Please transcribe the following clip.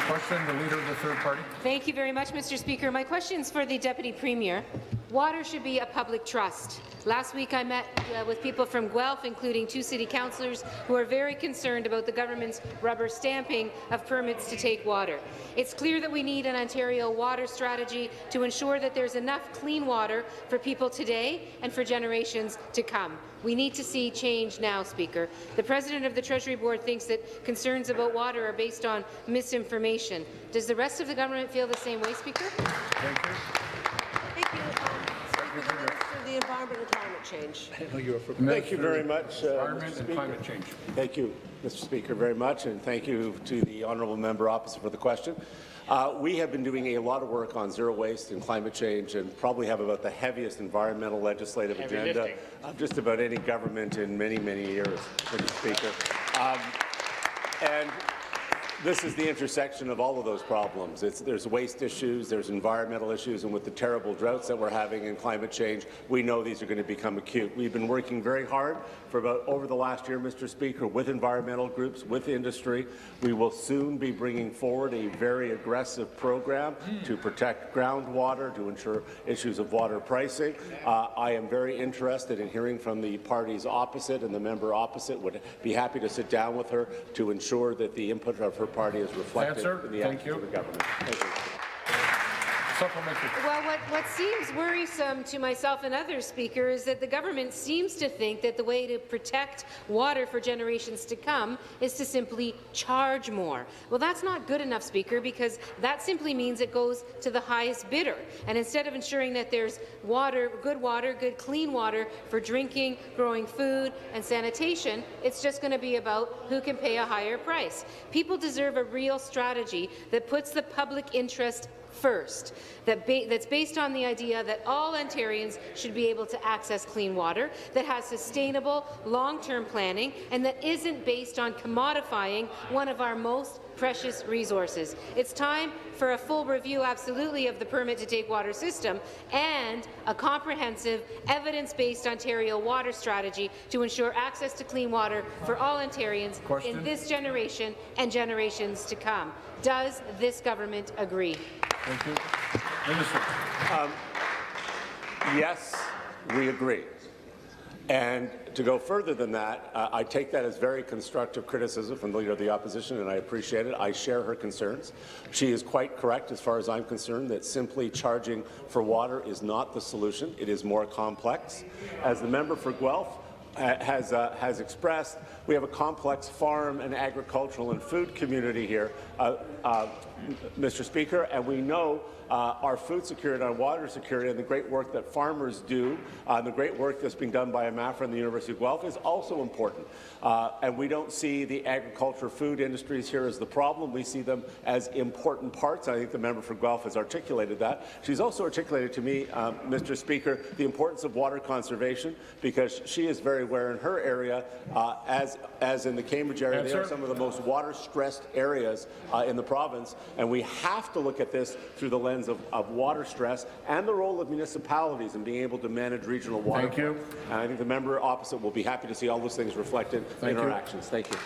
Question, the Leader of the Third Party. Thank you very much, Mr. Speaker. My question is for the Deputy Premier. Water should be a public trust. Last week I met with people from Guelph, including 2 city councillors, who are very concerned about the government's rubber stamping of permits to take water. It's clear that we need an Ontario water strategy to ensure that there's enough clean water for people today and for generations to come. We need to see change now, Speaker. The President of the Treasury Board thinks that concerns about water are based on misinformation. Does the rest of the government feel the same way, Speaker? Thank you. Thank you. Speaker, the Minister of the Environment and Climate Change. Thank you very much, Environment and Climate Change. Thank you, Mr. Speaker, very much, and thank you to the honourable member opposite for the question. We have been doing a lot of work on zero waste and climate change, and probably have about the heaviest environmental legislative agenda of just about any government in many, many years, Mr. Speaker. And this is the intersection of all of those problems. There's waste issues, there's environmental issues, and with the terrible droughts that we're having in climate change, we know these are going to become acute. We've been working very hard for over the last year, Mr. Speaker, with environmental groups, with industry. We will soon be bringing forward a very aggressive program to protect groundwater, to ensure issues of water pricing. I am very interested in hearing from the parties opposite, and the member opposite would be happy to sit down with her to ensure that the input of her party is reflected in the actions of the government. Thank you. Well, what seems worrisome to myself and others, Speaker, is that the government seems to think that the way to protect water for generations to come is to simply charge more. Well, that's not good enough, Speaker, because that simply means it goes to the highest bidder. And instead of ensuring that there's water, good clean water for drinking, growing food, and sanitation, it's just going to be about who can pay a higher price. People deserve a real strategy that puts the public interest first, that's based on the idea that all Ontarians should be able to access clean water, that has sustainable, long-term planning, and that isn't based on commodifying one of our most precious resources. It's time for a full review, absolutely, of the permit to take water system and a comprehensive, evidence-based Ontario water strategy to ensure access to clean water for all Ontarians in this generation and generations to come. Does this government agree? Thank you. Minister. Yes, we agree. And to go further than that, I take that as very constructive criticism from the Leader of the Opposition, and I appreciate it. I share her concerns. She is quite correct, as far as I'm concerned, that simply charging for water is not the solution. It is more complex. As the member for Guelph has expressed, we have a complex farm and agricultural and food community here, Mr. Speaker, and we know our food security, our water security, and the great work that farmers do, the great work that's being done by AMAFRA and the University of Guelph is also important. And we don't see the agriculture food industries here as the problem. We see them as important parts. I think the member for Guelph has articulated that. She's also articulated to me, Mr. Speaker, the importance of water conservation, because she is very aware in her area, as in the Cambridge area, they are some of the most water-stressed areas in the province, and we have to look at this through the lens of water stress and the role of municipalities in being able to manage regional water. Thank you. And I think the member opposite will be happy to see all those things reflected in our actions. Thank you.